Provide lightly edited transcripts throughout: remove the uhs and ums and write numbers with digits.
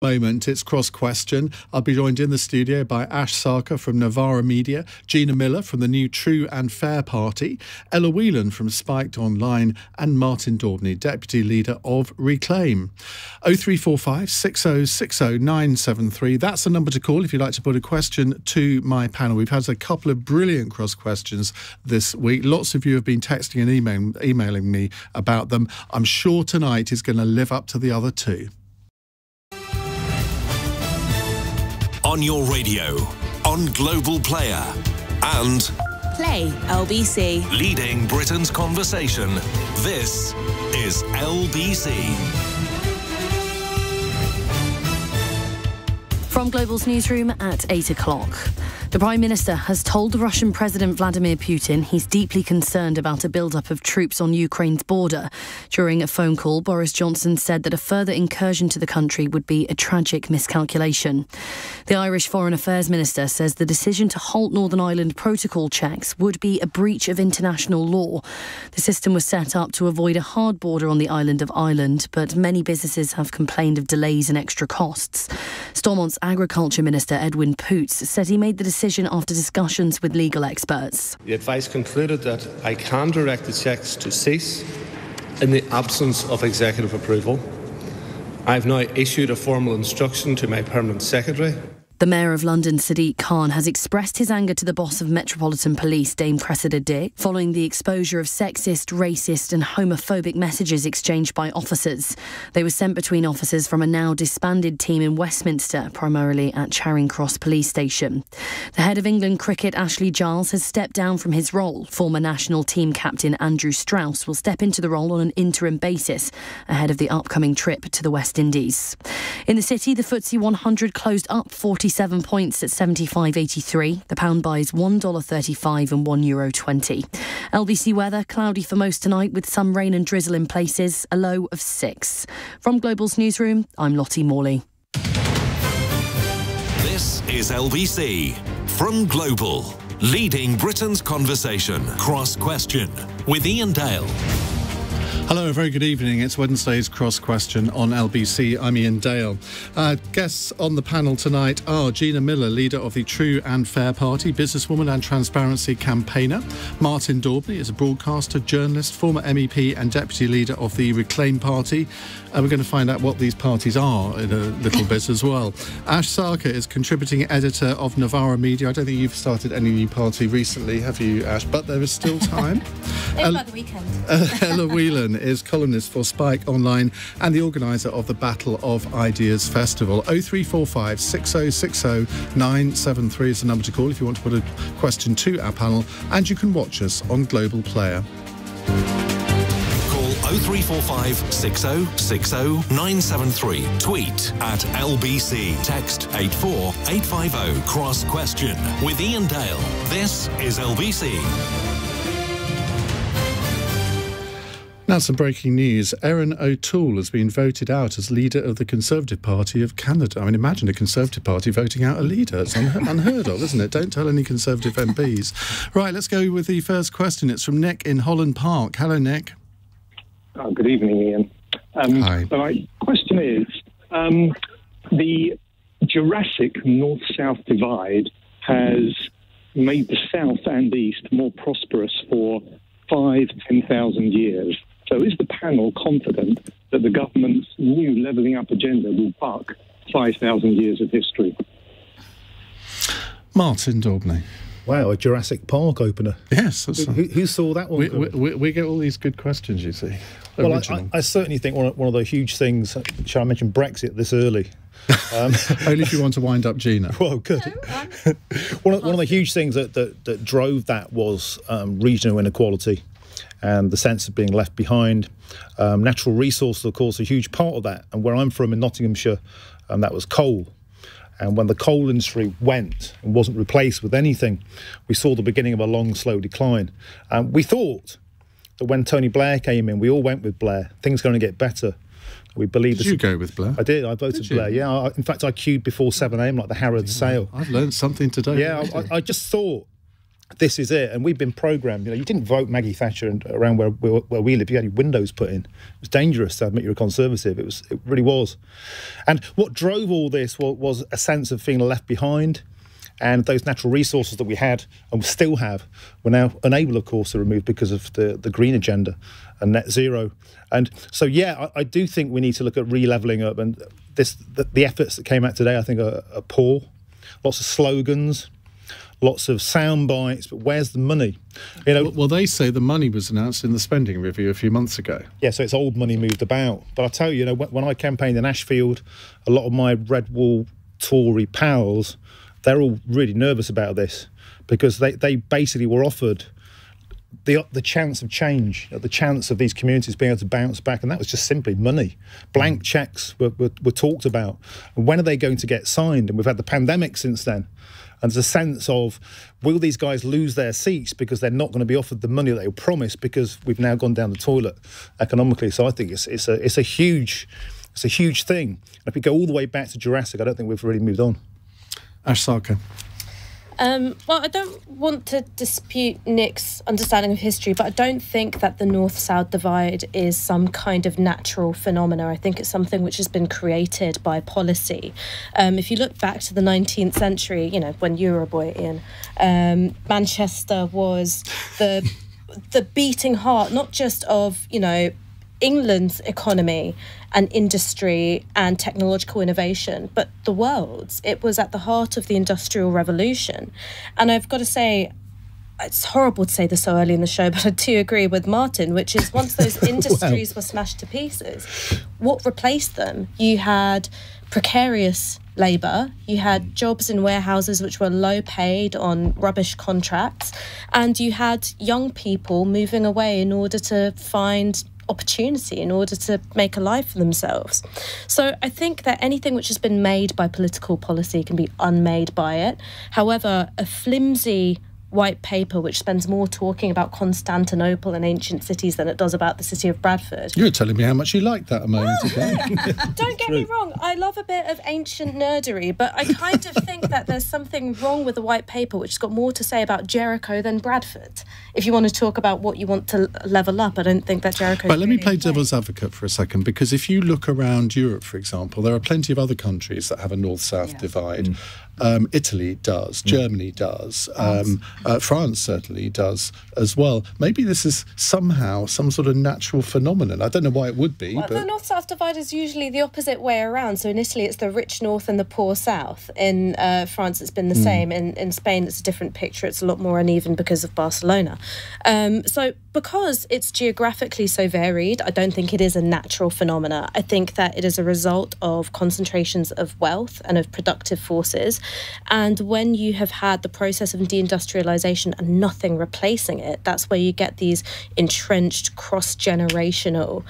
Moment, it's Cross Question. I'll be joined in the studio by Ash Sarkar from Novara Media, Gina Miller from the new True and Fair Party, Ella Whelan from Spiked Online, and Martin Daubney, Deputy Leader of Reclaim. 0345 6060 973. That's the number to call if you'd like to put a question to my panel. We've had a couple of brilliant cross questions this week. Lots of you have been texting and emailing me about them. I'm sure tonight is going to live up to the other two. On your radio, on Global Player, and Play LBC. Leading Britain's conversation. This is LBC. From Global's newsroom at 8 o'clock. The Prime Minister has told the Russian President Vladimir Putin he's deeply concerned about a build-up of troops on Ukraine's border. During a phone call, Boris Johnson said that a further incursion to the country would be a tragic miscalculation. The Irish Foreign Affairs Minister says the decision to halt Northern Ireland protocol checks would be a breach of international law. The system was set up to avoid a hard border on the island of Ireland, but many businesses have complained of delays and extra costs. Stormont's Agriculture Minister Edwin Poots said he made the decision after discussions with legal experts. The advice concluded that I can direct the checks to cease in the absence of executive approval. I have now issued a formal instruction to my permanent secretary. The Mayor of London, Sadiq Khan, has expressed his anger to the boss of Metropolitan Police, Dame Cressida Dick, following the exposure of sexist, racist and homophobic messages exchanged by officers. They were sent between officers from a now disbanded team in Westminster, primarily at Charing Cross Police Station. The head of England cricket, Ashley Giles, has stepped down from his role. Former national team captain Andrew Strauss will step into the role on an interim basis ahead of the upcoming trip to the West Indies. In the city, the FTSE 100 closed up 47 points at 75.83. The pound buys $1.35 and €1.20. LBC weather, cloudy for most tonight with some rain and drizzle in places, a low of 6. From Global's newsroom, I'm Lottie Morley. This is LBC. From Global, leading Britain's conversation. Cross Question with Iain Dale. Hello, a very good evening. It's Wednesday's Cross Question on LBC. I'm Iain Dale. Guests on the panel tonight are Gina Miller, leader of the True and Fair Party, businesswoman and transparency campaigner. Martin Daubney is a broadcaster, journalist, former MEP and deputy leader of the Reclaim Party. We're going to find out what these parties are in a little bit as well. Ash Sarkar is contributing editor of Novara Media. I don't think you've started any new party recently, have you, Ash? But there is still time. About the weekend. Ella Whelan is columnist for Spike Online and the organiser of the Battle of Ideas Festival. 0345 6060 973 is the number to call if you want to put a question to our panel, and you can watch us on Global Player. 0345 6060 973. Tweet at LBC. Text 84850. Cross Question with Iain Dale. This is LBC. Now, some breaking news. Erin O'Toole has been voted out as leader of the Conservative Party of Canada. I mean, imagine a Conservative Party voting out a leader. It's unheard of, isn't it? Don't tell any Conservative MPs. Right, let's go with the first question. It's from Nick in Holland Park. Hello, Nick. Good evening, Iain. Hi. My question is, the Jurassic North-South divide has made the South and East more prosperous for 5,000-10,000 years. So is the panel confident that the government's new levelling up agenda will buck 5,000 years of history? Martin Daubney. Wow, a Jurassic Park opener. Yes. Who saw that one? We get all these good questions, you see. Well, I certainly think one of the huge things, shall I mention Brexit this early? Only if you want to wind up Gina. Well, good. One of the huge things that drove that was regional inequality and the sense of being left behind. Natural resources, of course, a huge part of that. And where I'm from in Nottinghamshire, that was coal. And when the coal industry went and wasn't replaced with anything, we saw the beginning of a long, slow decline. We thought that when Tony Blair came in, we all went with Blair. Things are going to get better. We believe. Did you go with Blair? I did. I voted Blair. Yeah. In fact, I queued before 7 a.m. like the Harrods sale. I've learned something today. Yeah. I just thought this is it. And we've been programmed. You didn't vote Maggie Thatcher around where we live. You had your windows put in. It was dangerous to admit you're a Conservative. It really was. And what drove all this was a sense of feeling left behind. And those natural resources that we had and still have were now unable, of course, to remove because of the green agenda and net zero. And so, yeah, I do think we need to look at re-levelling up. And the efforts that came out today, I think, are poor. Lots of slogans, lots of sound bites, but where's the money? Well, they say the money was announced in the spending review a few months ago. Yeah, so it's old money moved about. But I tell you, when I campaigned in Ashfield, a lot of my Red Wall Tory pals, they're all really nervous about this because they basically were offered the chance of change, the chance of these communities being able to bounce back, and that was just simply money. Blank cheques were talked about. And when are they going to get signed? And we've had the pandemic since then. And there's a sense of, will these guys lose their seats because they're not going to be offered the money that they were promised because we've now gone down the toilet economically? So I think it's a huge thing. And if we go all the way back to Jurassic, I don't think we've really moved on. Ash Sarkar. Well, I don't want to dispute Nick's understanding of history, but I don't think that the North-South divide is some kind of natural phenomena. I think it's something which has been created by policy. If you look back to the 19th century, when you were a boy, Iain, Manchester was the beating heart, not just of, England's economy and industry and technological innovation, but the world's. It was at the heart of the Industrial Revolution. And I've got to say, it's horrible to say this so early in the show, but I do agree with Martin, which is once those industries were smashed to pieces, what replaced them? You had precarious labour, you had jobs in warehouses which were low paid on rubbish contracts, and you had young people moving away in order to find opportunity, in order to make a life for themselves. So I think that anything which has been made by political policy can be unmade by it. However, a flimsy white paper which spends more talking about Constantinople and ancient cities than it does about the city of Bradford. You were telling me how much you liked that a moment ago. Don't get me wrong, I love a bit of ancient nerdery, but I kind of think that there's something wrong with the white paper which has got more to say about Jericho than Bradford. If you want to talk about what you want to level up, I don't think that Jericho. But let me play devil's advocate for a second, because if you look around Europe, for example, there are plenty of other countries that have a north-south divide. Italy does, Germany does, France certainly does as well. Maybe this is somehow some sort of natural phenomenon. I don't know why it would be. Well, the north-south divide is usually the opposite way around. So in Italy, it's the rich north and the poor south. In France, it's been the same. In Spain, it's a different picture. It's a lot more uneven because of Barcelona. So because it's geographically so varied, I don't think it is a natural phenomena. I think that it is a result of concentrations of wealth and of productive forces. And when you have had the process of deindustrialisation and nothing replacing it, that's where you get these entrenched cross-generational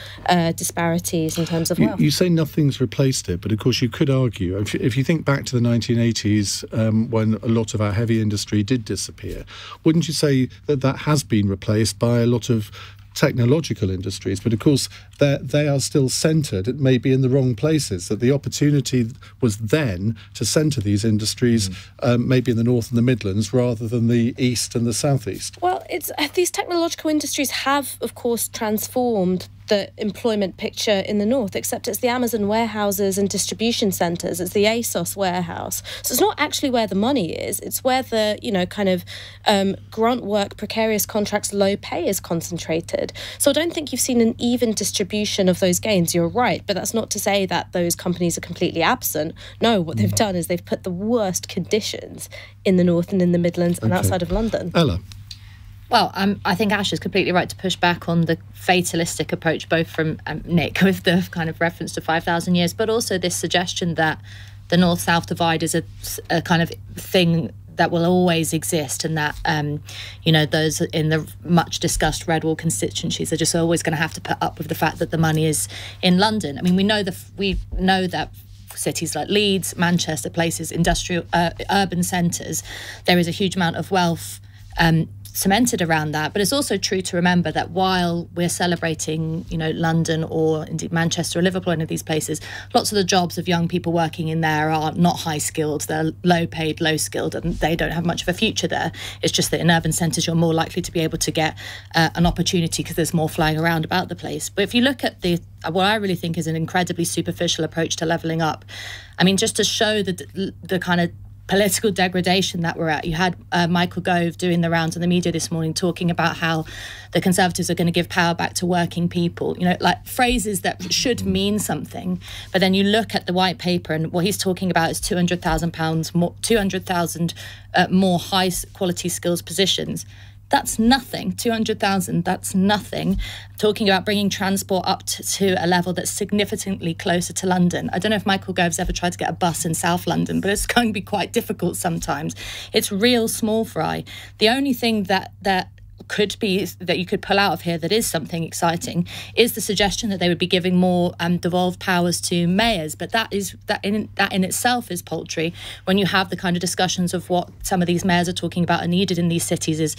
disparities in terms of wealth. You say nothing's replaced it, but of course you could argue, if you think back to the 1980s when a lot of our heavy industry did disappear, wouldn't you say that has been replaced by a lot of technological industries? But of course they are still centred maybe in the wrong places, that the opportunity was then to centre these industries maybe in the north and the Midlands rather than the east and the southeast. Well, these technological industries have of course transformed the employment picture in the north, except it's the Amazon warehouses and distribution centres, it's the ASOS warehouse. So it's not actually where the money is, it's where the, kind of grunt work, precarious contracts, low pay is concentrated. So I don't think you've seen an even distribution of those gains. You're right, but that's not to say that those companies are completely absent. No, what they've done is they've put the worst conditions in the north and in the Midlands and outside of London. Ella? Well, I think Ash is completely right to push back on the fatalistic approach, both from Nick with the kind of reference to 5,000 years, but also this suggestion that the north-south divide is a kind of thing that will always exist, and that those in the much discussed Red Wall constituencies are just always going to have to put up with the fact that the money is in London. I mean, we know that cities like Leeds, Manchester, places industrial urban centres, there is a huge amount of wealth cemented around that. But it's also true to remember that while we're celebrating, London or indeed Manchester or Liverpool, any of these places, lots of the jobs of young people working in there are not high skilled. They're low paid, low skilled, and they don't have much of a future there. It's just that in urban centres, you're more likely to be able to get an opportunity because there's more flying around about the place. But if you look at what I really think is an incredibly superficial approach to levelling up, I mean, just to show the kind of political degradation that we're at. You had Michael Gove doing the rounds in the media this morning talking about how the Conservatives are going to give power back to working people, like phrases that should mean something. But then you look at the white paper and what he's talking about is £200,000 more, 200,000 more high quality skills positions. That's nothing. 200,000, that's nothing. Talking about bringing transport up to a level that's significantly closer to London. I don't know if Michael Gove's ever tried to get a bus in South London, but it's going to be quite difficult sometimes. It's real small fry. The only thing that could be that you could pull out of here that is something exciting is the suggestion that they would be giving more devolved powers to mayors, but that in itself is paltry when you have the kind of discussions of what some of these mayors are talking about are needed in these cities is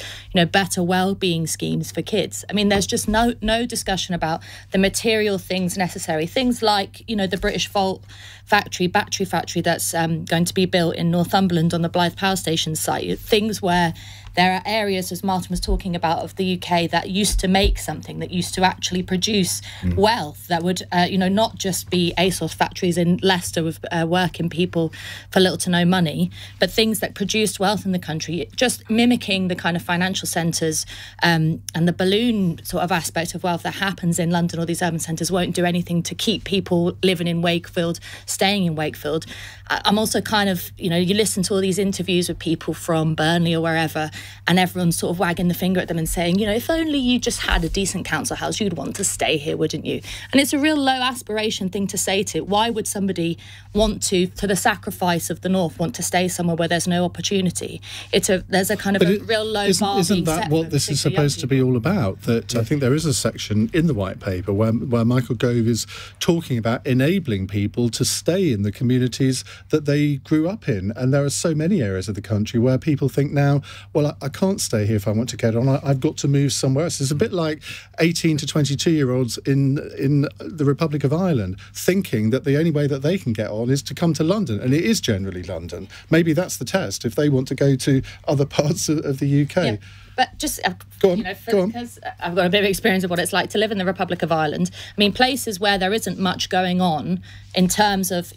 better well-being schemes for kids. I mean, there's just no discussion about the material things necessary, things like the British Volt battery factory that's going to be built in Northumberland on the Blythe Power Station site, things where there are areas, as Martin was talking about, of the UK that used to make something, that used to actually produce wealth, that would, not just be ASOS factories in Leicester with working people for little to no money, but things that produced wealth in the country, just mimicking the kind of financial centres and the balloon sort of aspect of wealth that happens in London or these urban centres won't do anything to keep people living in Wakefield, staying in Wakefield. I'm also kind of, you listen to all these interviews with people from Burnley or wherever, and everyone's sort of wagging the finger at them and saying, if only you just had a decent council house, you'd want to stay here, wouldn't you? And it's a real low aspiration thing to say to. Why would somebody want to the sacrifice of the North, want to stay somewhere where there's no opportunity? There's a kind of a real low bar. Isn't that what this is supposed to be all about? That I think there is a section in the white paper where Michael Gove is talking about enabling people to stay in the communities that they grew up in. And there are so many areas of the country where people think now, well, I can't stay here if I want to get on. I've got to move somewhere else. It's a bit like 18 to 22-year-olds in the Republic of Ireland thinking that the only way that they can get on is to come to London, and it is generally London. Maybe that's the test if they want to go to other parts of the UK. Yeah. But just, go on. Because I've got a bit of experience of what it's like to live in the Republic of Ireland. I mean, places where there isn't much going on in terms of,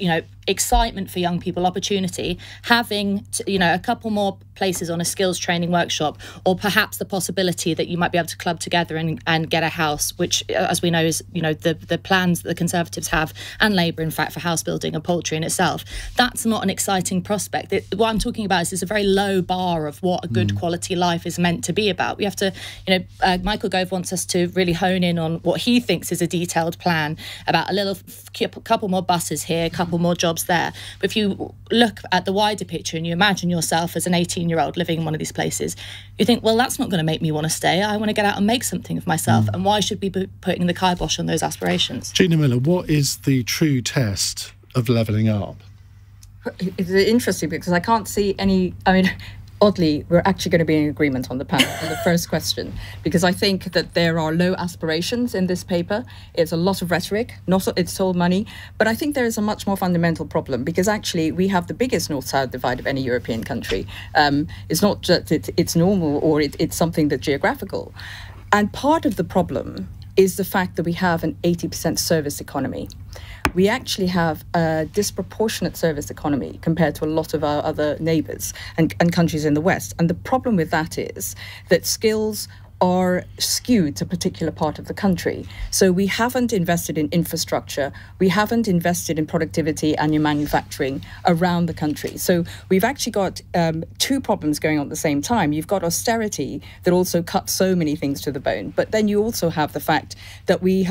excitement for young people, opportunity, having, a couple more places on a skills training workshop, or perhaps the possibility that you might be able to club together and get a house, which, as we know, is, the plans that the Conservatives have, and Labour, in fact, for house building are paltry in itself. That's not an exciting prospect. What I'm talking about is a very low bar of what a good quality life is meant to be about. We have to, Michael Gove wants us to really hone in on what he thinks is a detailed plan about a couple more buses here, a couple more jobs there. But if you look at the wider picture and you imagine yourself as an 18-year-old living in one of these places, you think, well, that's not going to make me want to stay. I want to get out and make something of myself. And why should we be putting the kibosh on those aspirations? Gina Miller, what is the true test of levelling up? It's interesting because I can't see any... Oddly, we're actually going to be in agreement on the panel on the first question, because I think that there are low aspirations in this paper. It's a lot of rhetoric, it's all money. But I think there is a much more fundamental problem, because actually we have the biggest north-south divide of any European country. It's not just it's normal or it's something that's geographical. And part of the problem is the fact that we have an 80% service economy. We actually have a disproportionate service economy compared to a lot of our other neighbours and countries in the West. And the problem with that is that skills are skewed to a particular part of the country. So we haven't invested in infrastructure, we haven't invested in productivity and in manufacturing around the country. So we've actually got two problems going on at the same time. You've got austerity that also cuts so many things to the bone, but then you also have the fact that we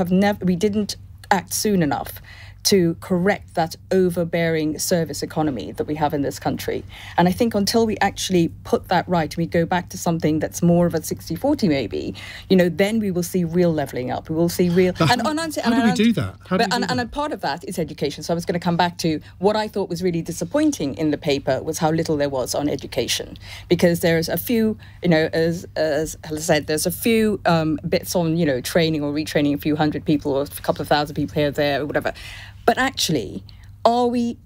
didn't act soon enough to correct that overbearing service economy that we have in this country. And I think until we actually put that right, we go back to something that's more of a 60-40 maybe, then we will see real levelling up. We will see real... How do we do that? And a part of that is education. So I was going to come back to what I thought was really disappointing in the paper was how little there was on education. Because there's a few, as I said, there's a few bits on, training or retraining a few hundred people or a couple of thousand people here or there or whatever. But actually, are we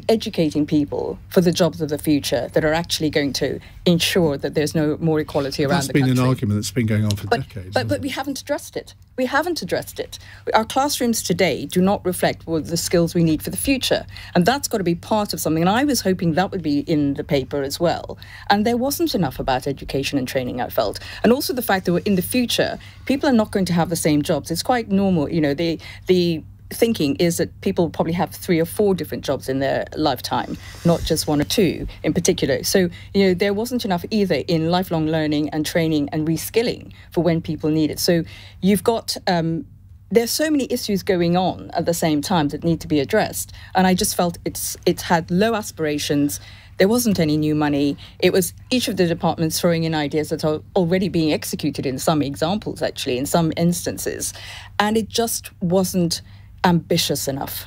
educating people for the jobs of the future that are actually going to ensure that there's no more equality around the country? That's been an argument that's been going on for decades. But we haven't addressed it. We haven't addressed it. Our classrooms today do not reflect the skills we need for the future. And that's got to be part of something. And I was hoping that would be in the paper as well. And there wasn't enough about education and training, I felt. And also the fact that in the future, people are not going to have the same jobs. It's quite normal. The thinking is that people probably have 3 or 4 different jobs in their lifetime, not just 1 or 2 in particular. So, there wasn't enough either in lifelong learning and training and reskilling for when people need it. So you've got... there's so many issues going on at the same time that need to be addressed. And I just felt it's had low aspirations. There wasn't any new money. It was each of the departments throwing in ideas that are already being executed in some examples, actually, in some instances. And it just wasn't ambitious enough.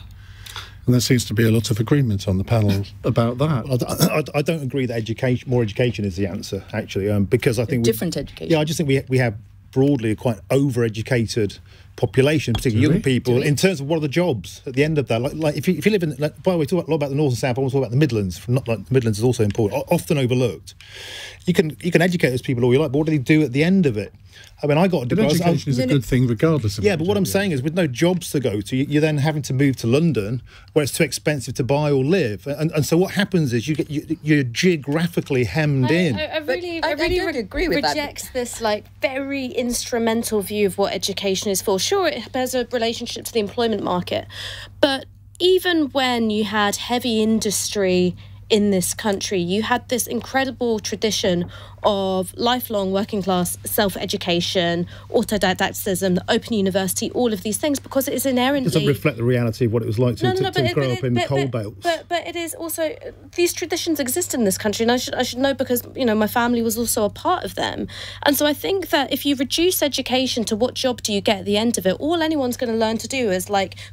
And there seems to be a lot of agreement on the panel about that. I don't agree that more education is the answer, actually, because I think... Different education. Yeah, I just think we have broadly a quite over-educated population, particularly young people, in terms of what are the jobs at the end of that. Like if you live in... by the way, we talk a lot about the North and South, I want to talk about the Midlands. The Midlands is also important, often overlooked. You can educate those people all you like, but what do they do at the end of it? I mean, I got a degree. Education is a good thing regardless of... Yeah, but what I'm saying is with no jobs to go to, you're then having to move to London where it's too expensive to buy or live. And so what happens is you're geographically hemmed in. I really agree with reject this very instrumental view of what education is for. Sure, it bears a relationship to the employment market, but even when you had heavy industry in this country, you had this incredible tradition of lifelong working class self-education, autodidactism, the open university, all of these things, because it is inherently... It doesn't reflect the reality of what it was like to grow up in coal belts. But it is also... These traditions exist in this country, and I should know because, my family was also a part of them. And so I think that if you reduce education to what job do you get at the end of it, all anyone's going to learn to do is,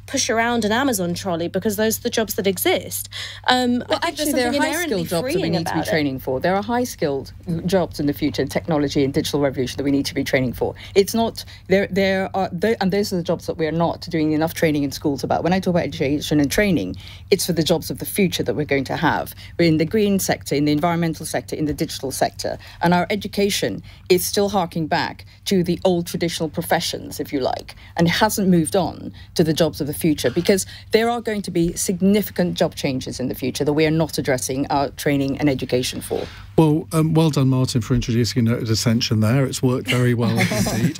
push around an Amazon trolley because those are the jobs that exist. Well, actually, there are high-skilled jobs that we need to be training for. There are high-skilled jobs in the future in technology and digital revolution that we need to be training for. It's not and those are the jobs that we are not doing enough training in schools about. When I talk about education and training, it's for the jobs of the future that we're going to have. We're in the green sector, in the environmental sector, in the digital sector, and our education is still harking back to the old traditional professions, if you like, and it hasn't moved on to the jobs of the future because there are going to be significant job changes in the future that we are not addressing our training and education for. Well, well done, Martin, for introducing a note of dissension there. It's worked very well indeed.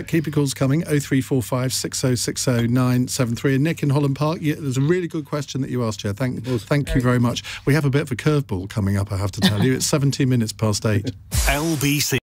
Keep your calls coming, 0345 6060 973. And Nick in Holland Park, there's a really good question that you asked here. Thank you very much. We have a bit of a curveball coming up, I have to tell you. It's 17 minutes past 8. LBC.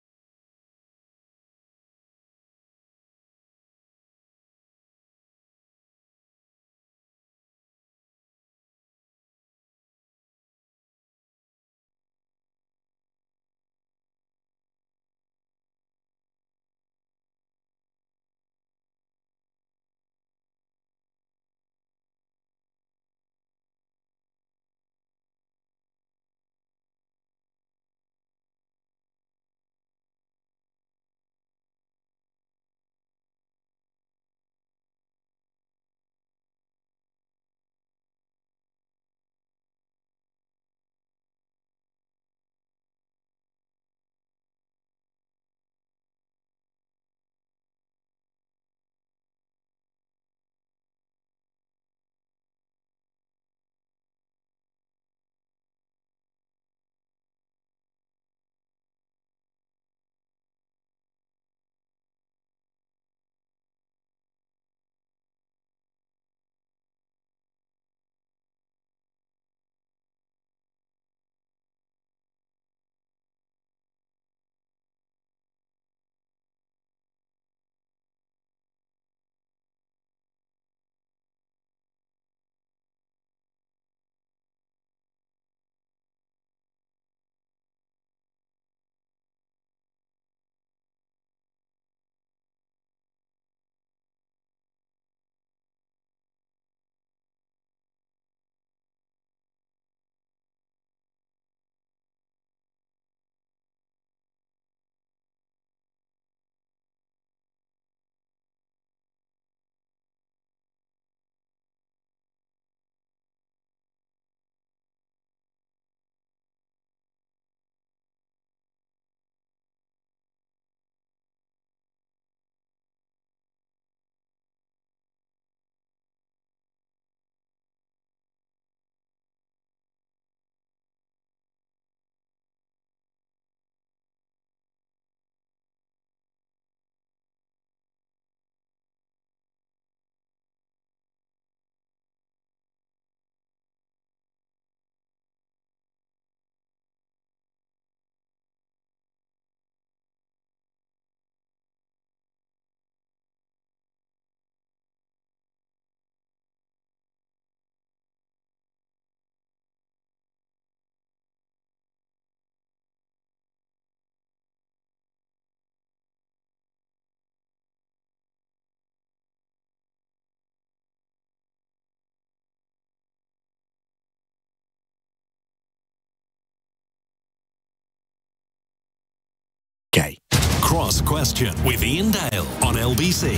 Cross Question with Iain Dale on LBC.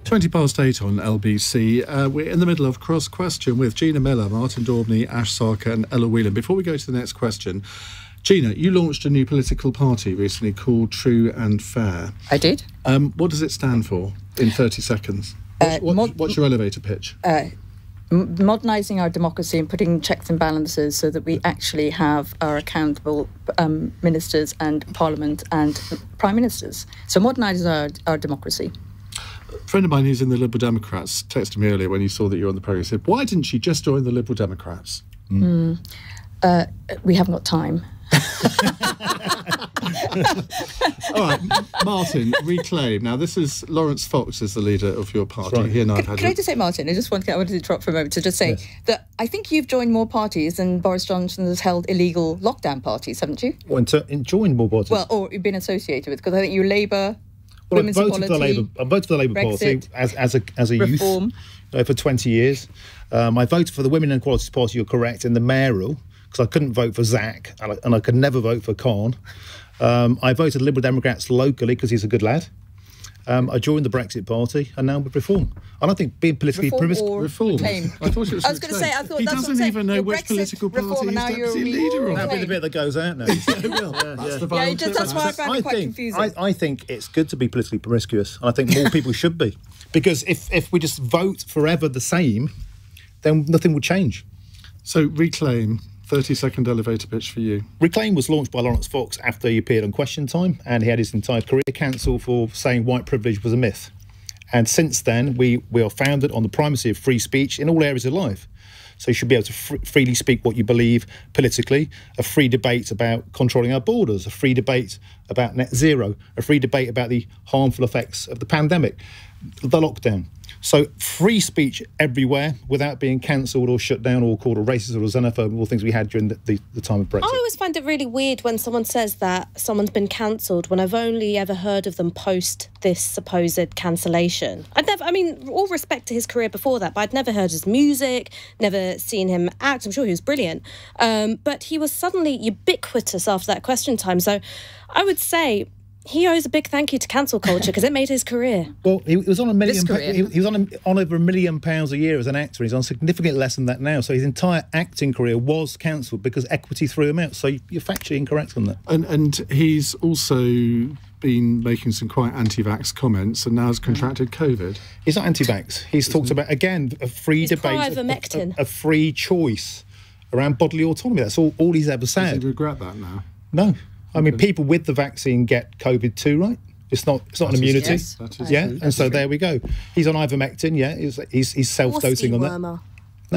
20 past 8 on LBC. We're in the middle of Cross Question with Gina Miller, Martin Daubney, Ash Sarkar and Ella Whelan. Before we go to the next question, Gina, you launched a new political party recently called True and Fair. I did. What does it stand for in 30 seconds? What's your elevator pitch? Modernising our democracy and putting checks and balances so that we actually have our accountable ministers and Parliament and Prime Ministers. So modernise our democracy. A friend of mine who's in the Liberal Democrats texted me earlier when he saw that you were on the programme. He said, why didn't she just join the Liberal Democrats? We haven't got time. All right, Martin, Reclaim. Now, this is Lawrence Fox is the leader of your party. Right. He and I have had Can I just say, Martin, I wanted to interrupt for a moment to just say that I think you've joined more parties than Boris Johnson has held illegal lockdown parties, haven't you? Well, joined more parties? Well, or you've been associated with, because I think you Labour, well, Women's Equality, I voted for the Labour Party as a Reform. Youth for 20 years. I voted for the Women and Equality Party, you're correct, in the mayoral, because I couldn't vote for Zach, and I could never vote for Khan. I voted Liberal Democrats locally because he's a good lad. I joined the Brexit Party, and now with Reform. And I think being politically Reform. Reclaim. I thought it was. I was going to say, I thought he that's doesn't even know which Brexit, political party Reform, he's deputy leader of. That'll be the bit that goes out now. That's the final tip. That's why I found it quite confusing. I think it's good to be politically promiscuous, and I think more people should be, because if we just vote forever the same, then nothing will change. So Reclaim. 30-second elevator pitch for you. Reclaim was launched by Lawrence Fox after he appeared on Question Time, and he had his entire career cancelled for saying white privilege was a myth. And since then, we are founded on the primacy of free speech in all areas of life. So you should be able to freely speak what you believe politically, a free debate about controlling our borders, a free debate about net zero, a free debate about the harmful effects of the pandemic, the lockdown. So free speech everywhere without being cancelled or shut down or called a racist or a xenophobe, all things we had during the time of Brexit. I always find it really weird when someone says that someone's been cancelled when I've only ever heard of them post this supposed cancellation. All respect to his career before that, but I'd never heard his music, never seen him act. I'm sure he was brilliant. But he was suddenly ubiquitous after that Question Time. So I would say he owes a big thank you to cancel culture because it made his career. Well, he was on £1 million. He was on over £1 million a year as an actor. He's on significantly less than that now. So his entire acting career was cancelled because equity threw him out. So you're factually incorrect on that. And he's also been making some quite anti-vax comments and now has contracted COVID. He's not anti-vax. He's talked about, again, a free debate, a free choice around bodily autonomy. That's all he's ever said. Does he regret that now? No. I mean, people with the vaccine get COVID too, right? It's not an immunity. Yes, true. And so there we go. He's on ivermectin, he's self-dosing on that. No,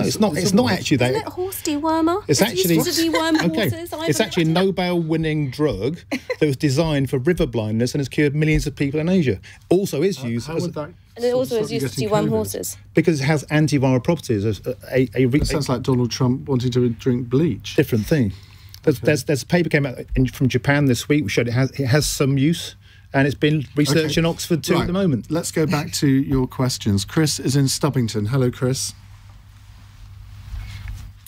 it's not actually that. Isn't it horse dewormer? It's actually used to deworm horses. It's actually a Nobel-winning drug that was designed for river blindness and has cured millions of people in Asia. Also is used and it also is used to deworm horses. Because it has antiviral properties. It sounds like Donald Trump wanting to drink bleach. Different thing. There's a paper came out from Japan this week which showed it has some use, and it's been researched in Oxford too at the moment. Let's go back to your questions. Chris is in Stubbington. Hello, Chris.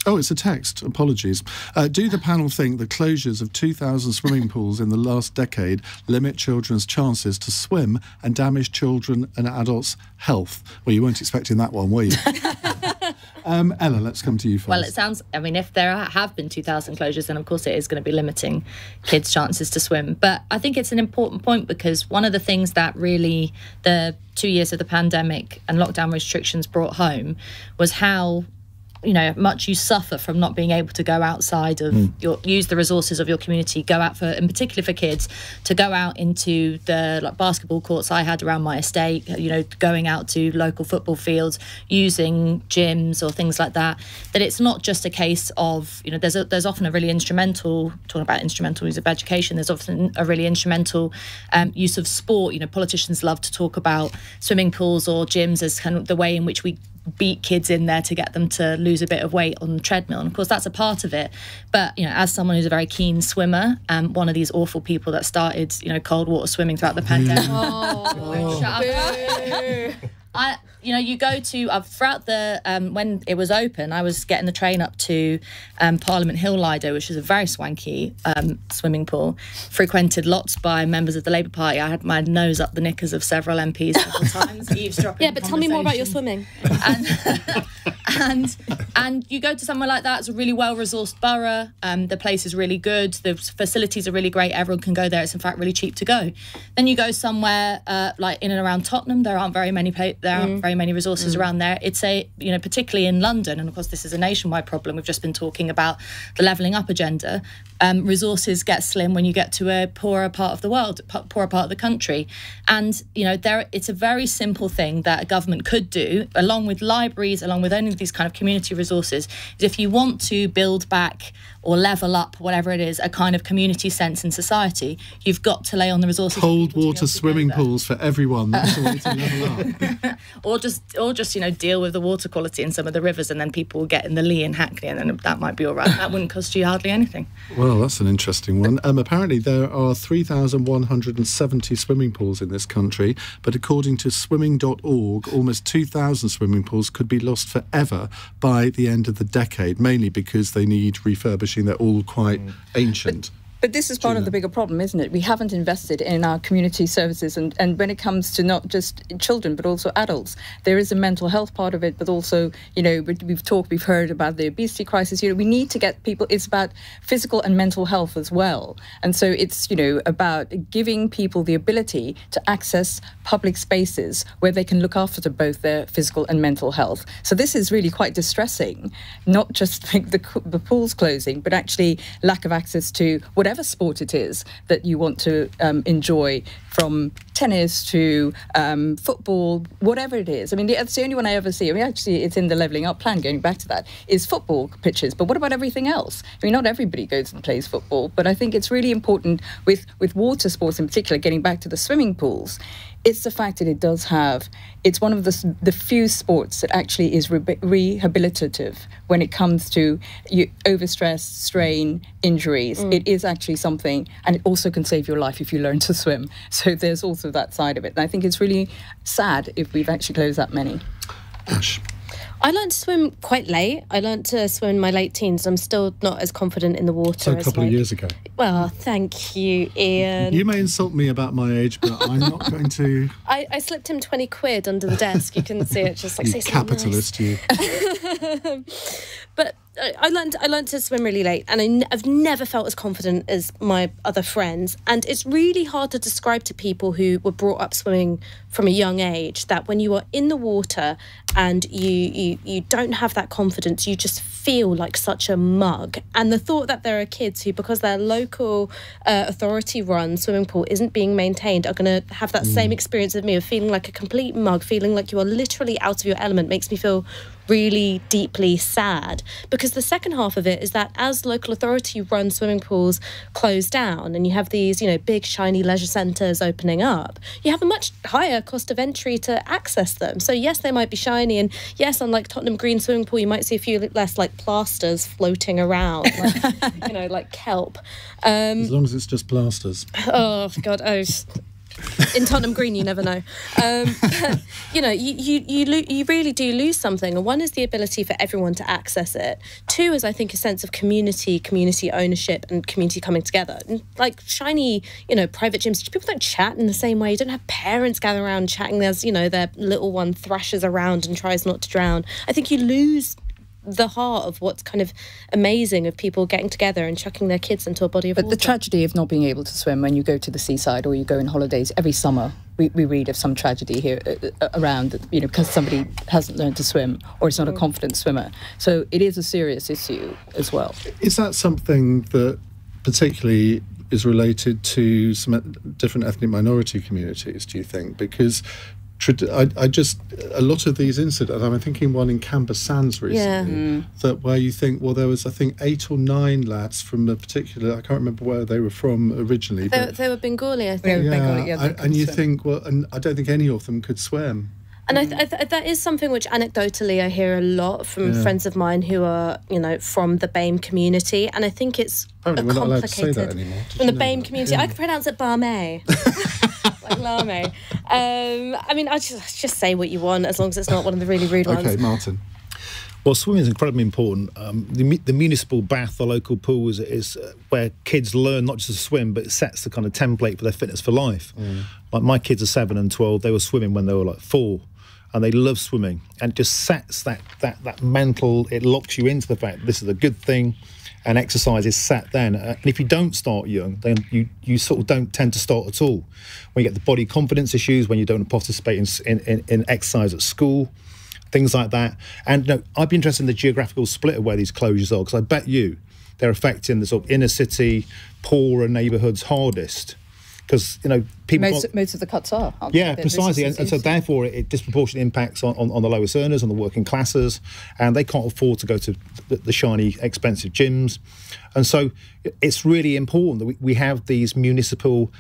Oh, it's a text. Apologies. Do the panel think the closures of 2,000 swimming pools in the last decade limit children's chances to swim and damage children and adults' health? Well, you weren't expecting that one, were you? Ella, let's come to you first. Well, it sounds, if there have been 2,000 closures, then of course it is going to be limiting kids' chances to swim. But I think it's an important point because one of the things that really the 2 years of the pandemic and lockdown restrictions brought home was how much you suffer from not being able to go outside of use the resources of your community, go out in particular for kids, to go out into the basketball courts I had around my estate, going out to local football fields, using gyms or things like that. That it's not just a case of, there's often a really instrumental, talking about instrumental use of education, there's often a really instrumental use of sport. Politicians love to talk about swimming pools or gyms as kind of the way in which we beat kids in there to get them to lose a bit of weight on the treadmill, and of course that's a part of it. But as someone who's a very keen swimmer, one of these awful people that started cold water swimming throughout the pandemic. you know, you go to throughout the when it was open, I was getting the train up to Parliament Hill Lido, which is a very swanky swimming pool, frequented lots by members of the Labour Party. I had my nose up the knickers of several MPs several times, eavesdropping. Yeah, but tell me more about your swimming. And you go to somewhere like that, it's a really well-resourced borough. The place is really good. The facilities are really great. Everyone can go there. It's in fact really cheap to go. Then you go somewhere like in and around Tottenham. There aren't very many resources around there. It's particularly in London, and of course this is a nationwide problem. We've just been talking about the levelling up agenda. Resources get slim when you get to a poorer part of the world, poorer part of the country, and it's a very simple thing that a government could do, along with libraries, along with only these kind of community resources. Is if you want to build back or level up, whatever it is, a kind of community sense in society, you've got to lay on the resources. Cold water swimming pools for everyone. That's the way to level up. or just deal with the water quality in some of the rivers, and then people will get in the Lee in Hackney, and then that might be all right. That wouldn't cost you hardly anything. Well, that's an interesting one. Apparently there are 3,170 swimming pools in this country, but according to swimming.org, almost 2,000 swimming pools could be lost forever by the end of the decade, mainly because they need refurbishing. They're all quite ancient. But this is part of the bigger problem, isn't it? We haven't invested in our community services, and when it comes to not just children but also adults, there is a mental health part of it, but also, we've heard about the obesity crisis. We need to get people, it's about physical and mental health as well. And so it's, about giving people the ability to access public spaces where they can look after both their physical and mental health. So this is really quite distressing, not just the pools closing, but actually lack of access to whatever sport it is that you want to enjoy, from tennis to football, whatever it is. I mean, it's the only one I ever see. I mean, actually, it's in the levelling up plan, going back to that, is football pitches. But what about everything else? I mean, not everybody goes and plays football, but I think it's really important with water sports in particular, getting back to the swimming pools. It's the fact that it's one of the few sports that actually is rehabilitative when it comes to overstress, strain, injuries. It is actually something, and it also can save your life if you learn to swim. So there's also that side of it. And I think it's really sad if we've actually closed that many. Ash. I learned to swim quite late. I learned to swim in my late teens. I'm still not as confident in the water. So a couple of years ago. Well, thank you, Ian. You may insult me about my age, but I'm not going to. I slipped him 20 quid under the desk. You couldn't see it. Just like, you say capitalist, nice. You. But I learned to swim really late, and I've never felt as confident as my other friends. And it's really hard to describe to people who were brought up swimming from a young age that when you are in the water and you don't have that confidence, you just feel like such a mug. And the thought that there are kids who, because their local authority-run swimming pool isn't being maintained, are going to have that same experience of me, of feeling like a complete mug, feeling like you are literally out of your element, makes me feel really deeply sad. Because the second half of it is that as local authority run swimming pools close down and you have these, big shiny leisure centres opening up, you have a much higher cost of entry to access them. So yes, they might be shiny, and yes, unlike Tottenham Green swimming pool, you might see a few less like plasters floating around, like, like kelp. As long as it's just plasters. Oh God, in Tottenham Green, you never know. But, you really do lose something. And one is the ability for everyone to access it. Two is, I think, a sense of community ownership, and community coming together. And like shiny, private gyms, people don't chat in the same way. You don't have parents gather around chatting. There's, their little one thrashes around and tries not to drown. I think you lose the heart of what's kind of amazing, of people getting together and chucking their kids into a body of water. But the tragedy of not being able to swim when you go to the seaside or you go on holidays every summer, we read of some tragedy here around, because somebody hasn't learned to swim or is not a confident swimmer. So it is a serious issue as well. Is that something that particularly is related to some different ethnic minority communities, do you think? Because a lot of these incidents, I'm thinking one in Camber Sands recently, where you think, well, there was, I think, 8 or 9 lads from a particular, I can't remember where they were from originally. They were Bengali, I think. And you think, well, and I don't think any of them could swim. And that is something which anecdotally I hear a lot from friends of mine who are, from the BAME community. And I think it's Apparently we're not allowed to say that anymore. From the BAME community. I can pronounce it Barme. Like Lame. I mean, I just say what you want as long as it's not one of the really rude ones. Okay, Martin. Well, swimming is incredibly important. The municipal bath, the local pool, is where kids learn not just to swim, but it sets the kind of template for their fitness for life. Like my kids are 7 and 12. They were swimming when they were like 4, and they love swimming. And it just sets that mental. It locks you into the fact this is a good thing, and exercise is set then. And if you don't start young, then you sort of don't tend to start at all. When you get the body confidence issues, when you don't participate in exercise at school, things like that. And I'd be interested in the geographical split of where these closures are, because I bet you they're affecting the sort of inner city, poorer neighbourhoods hardest. Because, people... Most of the cuts are. Yeah, precisely. And so therefore it disproportionately impacts on the lowest earners, on the working classes, and they can't afford to go to the shiny, expensive gyms. And so it's really important that we have these municipal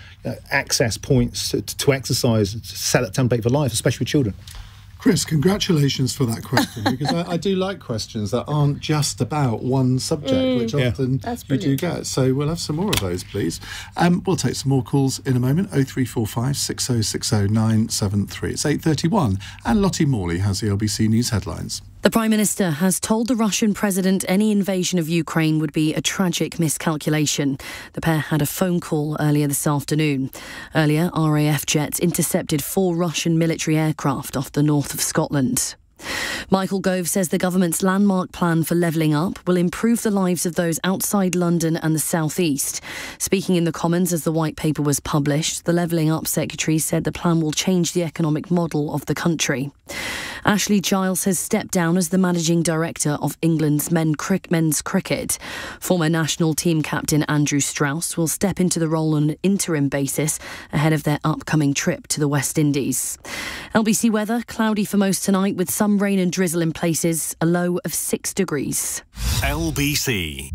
access points to exercise, to set that template for life, especially with children. Chris, congratulations for that question, because I do like questions that aren't just about one subject, which often you do get. So we'll have some more of those, please. We'll take some more calls in a moment. 0345 6060 973. It's 8:31, and Lottie Morley has the LBC News headlines. The Prime Minister has told the Russian President any invasion of Ukraine would be a tragic miscalculation. The pair had a phone call earlier this afternoon. Earlier, RAF jets intercepted 4 Russian military aircraft off the north of Scotland. Michael Gove says the government's landmark plan for levelling up will improve the lives of those outside London and the South East. Speaking in the Commons as the White Paper was published, the Levelling Up Secretary said the plan will change the economic model of the country. Ashley Giles has stepped down as the managing director of England's men's cricket. Former national team captain Andrew Strauss will step into the role on an interim basis ahead of their upcoming trip to the West Indies. LBC weather, cloudy for most tonight with some rain and drizzle in places, a low of 6 degrees. LBC.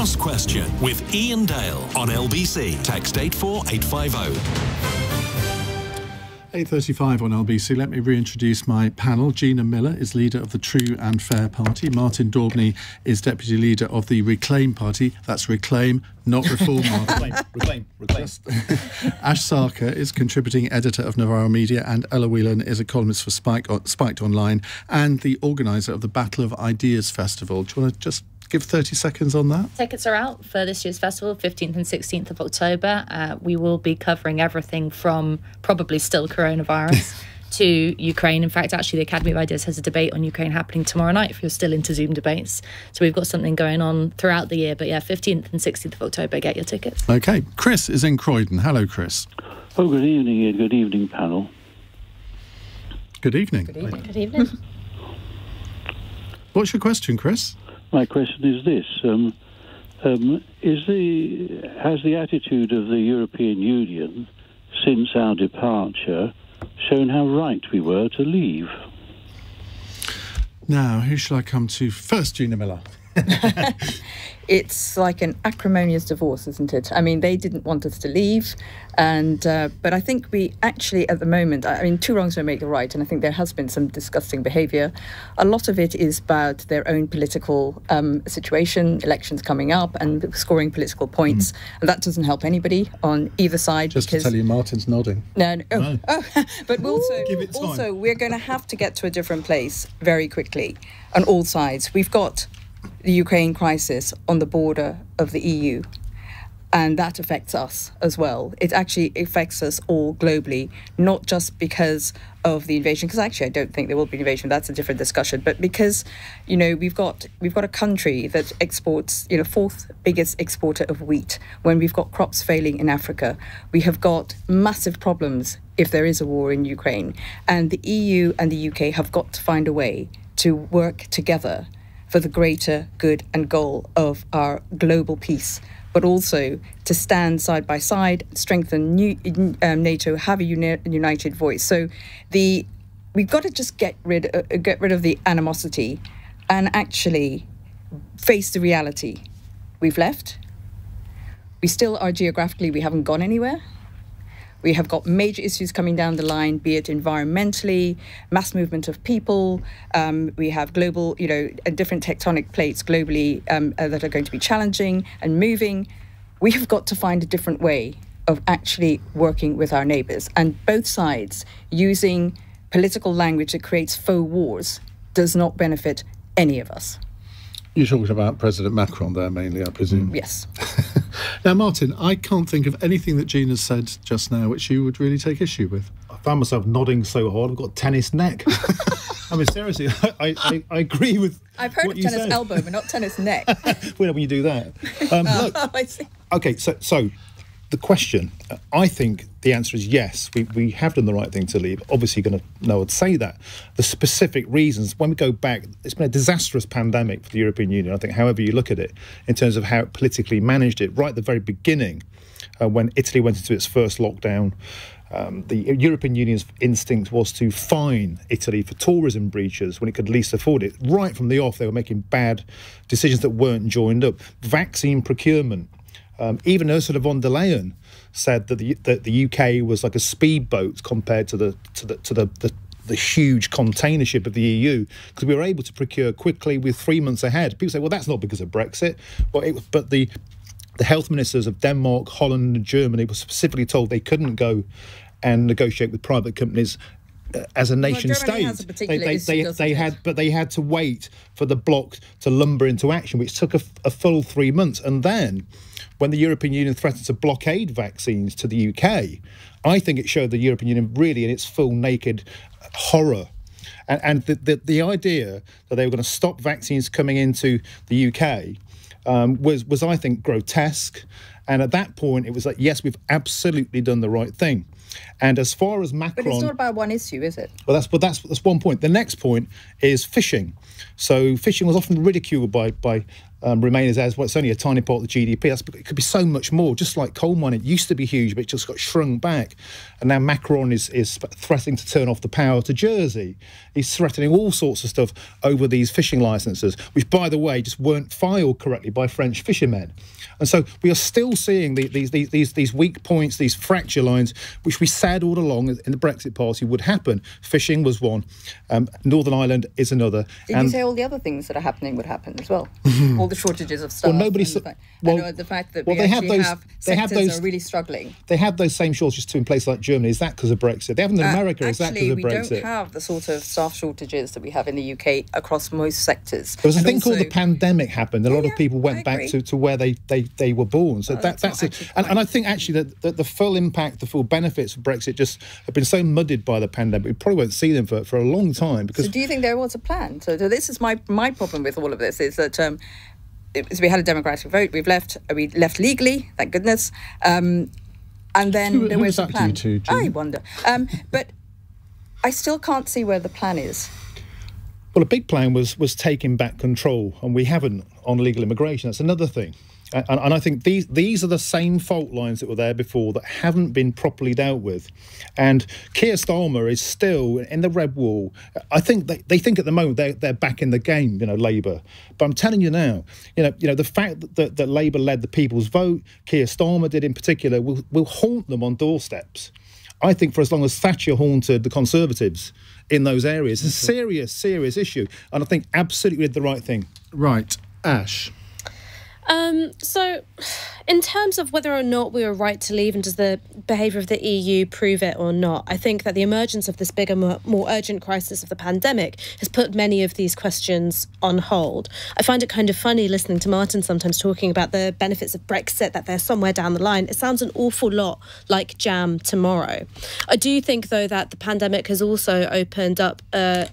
Cross Question with Iain Dale on LBC. Text 84850. 8:35 on LBC. Let me reintroduce my panel. Gina Miller is leader of the True and Fair Party. Martin Daubney is deputy leader of the Reclaim Party. That's Reclaim, not Reform. Reclaim. Ash Sarkar is contributing editor of Novara Media, and Ella Whelan is a columnist for Spiked Online and the organiser of the Battle of Ideas Festival. Do you want to just give 30 seconds on that? Tickets are out for this year's festival, 15th and 16th of October. We will be covering everything from probably still coronavirus to Ukraine. In fact, actually, the Academy of Ideas has a debate on Ukraine happening tomorrow night if you're still into Zoom debates. So we've got something going on throughout the year. But yeah, 15th and 16th of October, get your tickets. OK. Chris is in Croydon. Hello, Chris. Oh, good evening, Ian. Good evening, panel. Good evening. Good evening. Good evening. What's your question, Chris? My question is this: has the attitude of the European Union since our departure shown how right we were to leave? Now, who shall I come to first? Gina Miller. It's like an acrimonious divorce, isn't it? I mean, they didn't want us to leave, and but I think we actually, at the moment, I mean, two wrongs don't make a right, and I think there has been some disgusting behaviour. A lot of it is about their own political situation, elections coming up, and scoring political points, and that doesn't help anybody on either side. Just to tell you, Martin's nodding. No. But also, we're going to have to get to a different place very quickly on all sides. We've got the Ukraine crisis on the border of the EU, and that affects us as well. It actually affects us all globally, not just because of the invasion, because actually I don't think there will be an invasion, that's a different discussion, but because, you know, we've got a country that exports, you know, fourth biggest exporter of wheat, when we've got crops failing in Africa. We have got massive problems if there is a war in Ukraine, and the EU and the UK have got to find a way to work together for the greater good and goal of our global peace, but also to stand side by side, strengthen NATO, have a united voice. So we've got to just get rid of the animosity and actually face the reality. We've left. We still are geographically, we haven't gone anywhere. We have got major issues coming down the line, be it environmentally, mass movement of people. We have global, you know, different tectonic plates globally that are going to be challenging and moving. We have got to find a different way of actually working with our neighbours. And both sides using political language that creates faux wars does not benefit any of us. You're talking about President Macron there mainly, I presume? Yes. Now, Martin, I can't think of anything that Gina said just now which you would really take issue with. I found myself nodding so hard, I've got tennis neck. I mean, seriously, I agree with I've heard of tennis elbow, but not tennis neck. When you do that. Look, I see. OK, so the question, I think the answer is yes, we have done the right thing to leave. Obviously, you're going to know I'd say that. The specific reasons, when we go back, it's been a disastrous pandemic for the European Union, I think, however you look at it, in terms of how it politically managed it. Right at the very beginning, when Italy went into its first lockdown, the European Union's instinct was to fine Italy for tourism breaches when it could least afford it. Right from the off, they were making bad decisions that weren't joined up. Vaccine procurement. Even Ursula von der Leyen said that the UK was like a speedboat compared to the huge container ship of the EU, because we were able to procure quickly with 3 months ahead. People say, well, that's not because of Brexit. But the health ministers of Denmark, Holland and Germany were specifically told they couldn't go and negotiate with private companies as a nation state. They had to wait for the bloc to lumber into action, which took a full 3 months. And then when the European Union threatened to blockade vaccines to the UK, I think it showed the European Union really in its full naked horror. And the idea that they were going to stop vaccines coming into the UK was, I think, grotesque. And at that point, it was like, yes, we've absolutely done the right thing. And as far as Macron... But it's not about one issue, is it? Well, that's one point. The next point is fishing. So fishing was often ridiculed by Remainers as, well, it's only a tiny part of the GDP. It could be so much more. Just like coal mining, it used to be huge, but it just got shrunk back. And now Macron is threatening to turn off the power to Jersey. He's threatening all sorts of stuff over these fishing licences, which, by the way, just weren't filed correctly by French fishermen. And so we are still seeing these weak points, these fracture lines, which we said all along in the Brexit Party would happen. Fishing was one. Northern Ireland is another. Did you say all the other things that are happening would happen as well? All the shortages of staff. Well, nobody. The fact that we actually have sectors that are really struggling. They have those same shortages too in places like Germany. Is that because of Brexit? They have them in America. Is that because of Brexit? Actually, we don't have the sort of staff shortages that we have in the UK across most sectors. There was a thing called the pandemic happened. A lot of people went back to where they were born. So that's it. And I think actually that the full impact, the full benefits of Brexit just have been so muddied by the pandemic. We probably won't see them for a long time. Because so do you think there was a plan? So this is my problem with all of this is that we had a democratic vote. We left legally, thank goodness. And then there was a plan. I wonder. But I still can't see where the plan is. Well, a big plan was taking back control, and we haven't on illegal immigration. That's another thing. And I think these are the same fault lines that were there before that haven't been properly dealt with. And Keir Starmer is still in the red wall. I think they think at the moment they're back in the game, Labour. But I'm telling you now, the fact that Labour led the people's vote, Keir Starmer did in particular, will haunt them on doorsteps. I think for as long as Thatcher haunted the Conservatives in those areas, it's a serious, serious issue. And I think absolutely did the right thing. Right. Ash. So, in terms of whether or not we were right to leave and does the behaviour of the EU prove it or not, I think that the emergence of this bigger, more urgent crisis of the pandemic has put many of these questions on hold. I find it kind of funny listening to Martin sometimes talking about the benefits of Brexit, that they're somewhere down the line. It sounds an awful lot like jam tomorrow. I do think, though, that the pandemic has also opened up a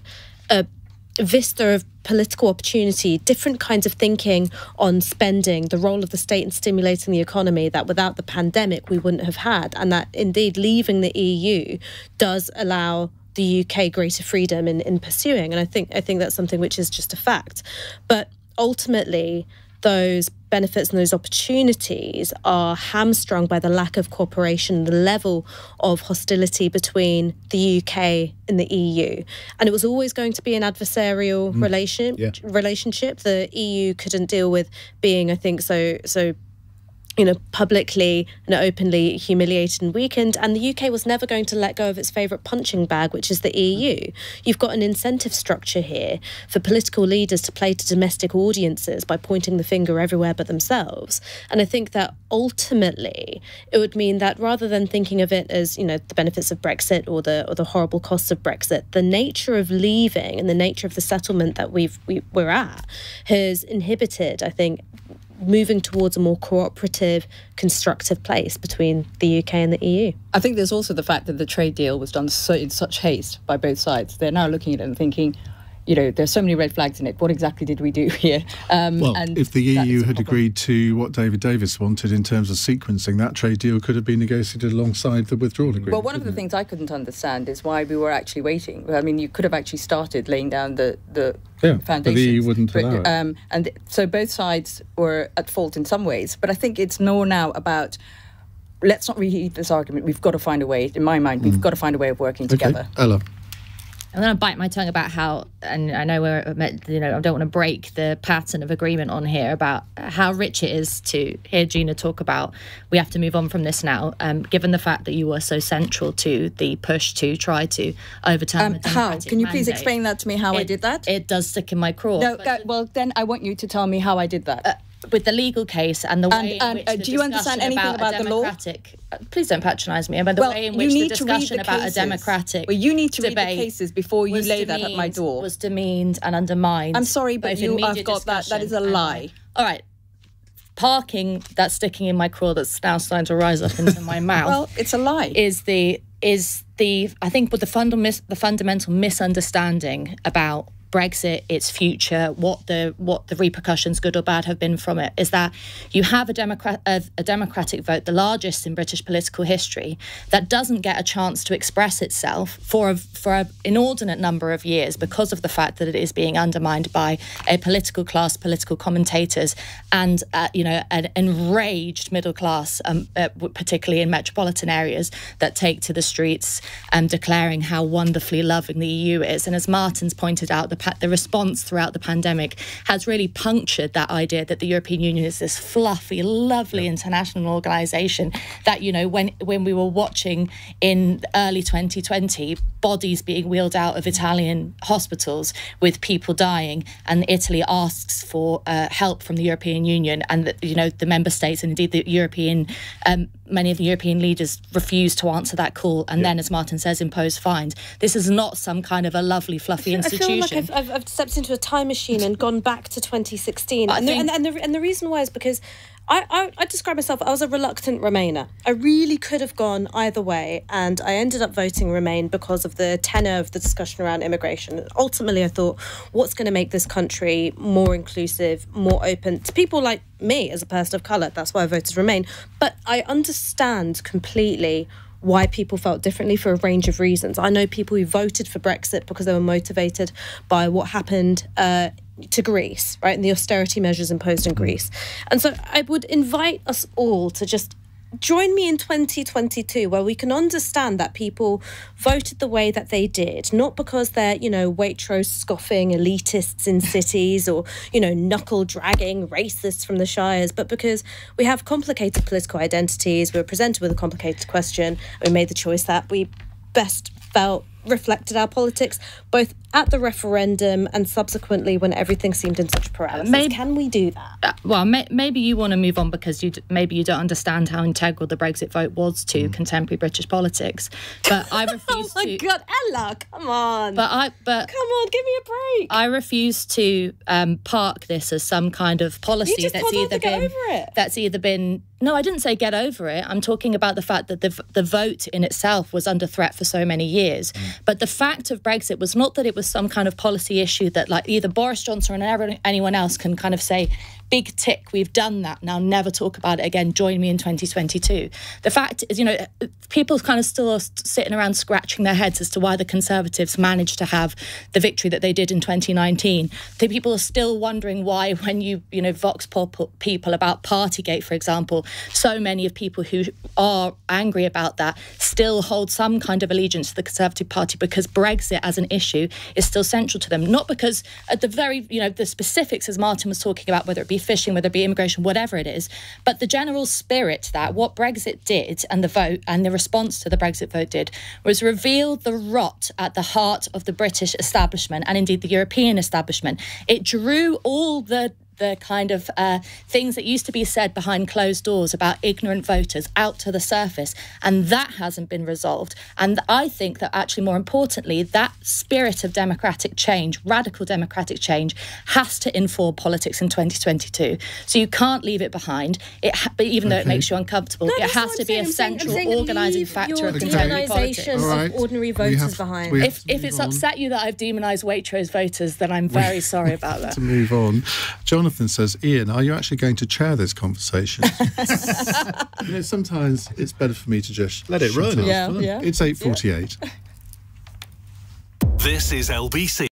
vista of political opportunity, different kinds of thinking on spending, the role of the state in stimulating the economy that without the pandemic we wouldn't have had, and that indeed leaving the EU does allow the UK greater freedom in pursuing. And I think that's something which is just a fact. But ultimately, those benefits and those opportunities are hamstrung by the lack of cooperation, the level of hostility between the UK and the EU. And it was always going to be an adversarial relationship. The EU couldn't deal with being, I think, so publicly and openly humiliated and weakened, and the UK was never going to let go of its favourite punching bag, which is the EU. You've got an incentive structure here for political leaders to play to domestic audiences by pointing the finger everywhere but themselves. And I think that ultimately it would mean that rather than thinking of it as, the benefits of Brexit or the horrible costs of Brexit, the nature of leaving and the nature of the settlement that we're at has inhibited, I think, moving towards a more cooperative, constructive place between the UK and the EU. I think there's also the fact that the trade deal was done in such haste by both sides. They're now looking at it and thinking, there's so many red flags in it. What exactly did we do here? And if the EU had agreed to what David Davis wanted in terms of sequencing, that trade deal could have been negotiated alongside the withdrawal agreement. Well, one of the things I couldn't understand is why we were actually waiting. I mean, you could have actually started laying down the foundations. But the EU wouldn't allow it. And so both sides were at fault in some ways. But I think it's more now about, let's not reheat this argument. We've got to find a way, in my mind, we've got to find a way of working together. Ella. I'm going to bite my tongue about how, and I know I don't want to break the pattern of agreement on here about how rich it is to hear Gina talk about we have to move on from this now, given the fact that you were so central to the push to try to overturn the democratic How? Can you please mandate. Explain that to me, how I did that? It does stick in my craw. No, well, then I want you to tell me how I did that. With the legal case and the way in which the do you understand anything about the law? Please don't patronise me. But the way in which the discussion about a democratic you need to read debate the cases before you lay that at my door. Was demeaned and undermined. I'm sorry, but you have got that. That is a lie. All right. Parking that sticking in my craw that's now starting to rise up into my mouth. Well, it's a lie. Is the I think with the fundamental misunderstanding about Brexit, its future, what the repercussions, good or bad, have been from it, is that you have a democratic vote, the largest in British political history, that doesn't get a chance to express itself for an inordinate number of years because of the fact that it is being undermined by a political class, political commentators, and an enraged middle class, particularly in metropolitan areas, that take to the streets declaring how wonderfully loving the EU is. And as Martin's pointed out, the response throughout the pandemic has really punctured that idea that the European Union is this fluffy, lovely international organisation that, when we were watching in early 2020, bodies being wheeled out of Italian hospitals with people dying, and Italy asks for help from the European Union, and the member states and indeed the European many of the European leaders refuse to answer that call, and then, as Martin says, impose fines. This is not some kind of a lovely, fluffy institution. I feel like I've stepped into a time machine and gone back to 2016. And the reason why is because I describe myself, I was a reluctant Remainer. I really could have gone either way, and I ended up voting Remain because of the tenor of the discussion around immigration. Ultimately, I thought, what's going to make this country more inclusive, more open to people like me as a person of colour? That's why I voted Remain. But I understand completely why people felt differently for a range of reasons. I know people who voted for Brexit because they were motivated by what happened to Greece, right, and the austerity measures imposed in Greece. And so I would invite us all to just join me in 2022, where we can understand that people voted the way that they did, not because they're, Waitrose scoffing elitists in cities or, knuckle dragging racists from the shires, but because we have complicated political identities, we were presented with a complicated question, and we made the choice that we best felt reflected our politics, both at the referendum and subsequently when everything seemed in such paralysis. Can we do that? Maybe you want to move on because maybe you don't understand how integral the Brexit vote was to contemporary British politics. But I refuse Oh my God, Ella, come on. Come on, give me a break. I refuse to park this as some kind of policy that's either been. No, I didn't say get over it. I'm talking about the fact that the vote in itself was under threat for so many years. But the fact of Brexit was not that it was some kind of policy issue that either Boris Johnson or anyone else can kind of say, big tick, we've done that, now never talk about it again, join me in 2022. The fact is, people kind of still are sitting around scratching their heads as to why the Conservatives managed to have the victory that they did in 2019. The people are still wondering why, when you vox pop people about Partygate, for example, so many of people who are angry about that still hold some kind of allegiance to the Conservative Party, because Brexit as an issue is still central to them. Not because at the very, the specifics, as Martin was talking about, whether it be fishing, whether it be immigration, whatever it is, but the general spirit that what Brexit did and the vote and the response to the Brexit vote did was reveal the rot at the heart of the British establishment and indeed the European establishment. It drew all the kind of things that used to be said behind closed doors about ignorant voters out to the surface, and that hasn't been resolved. And I think that actually, more importantly, that spirit of democratic change, radical democratic change, has to inform politics in 2022. So you can't leave it behind. But even though it makes you uncomfortable, it has to be a central organising factor of contemporary politics. Of ordinary voters behind. If it's upset you that I've demonised Waitrose voters, then I'm very sorry about that. To move on, Jonathan says, Iain, are you actually going to chair this conversation? Sometimes it's better for me to just let it run. Yeah. It's 8:48. This is LBC.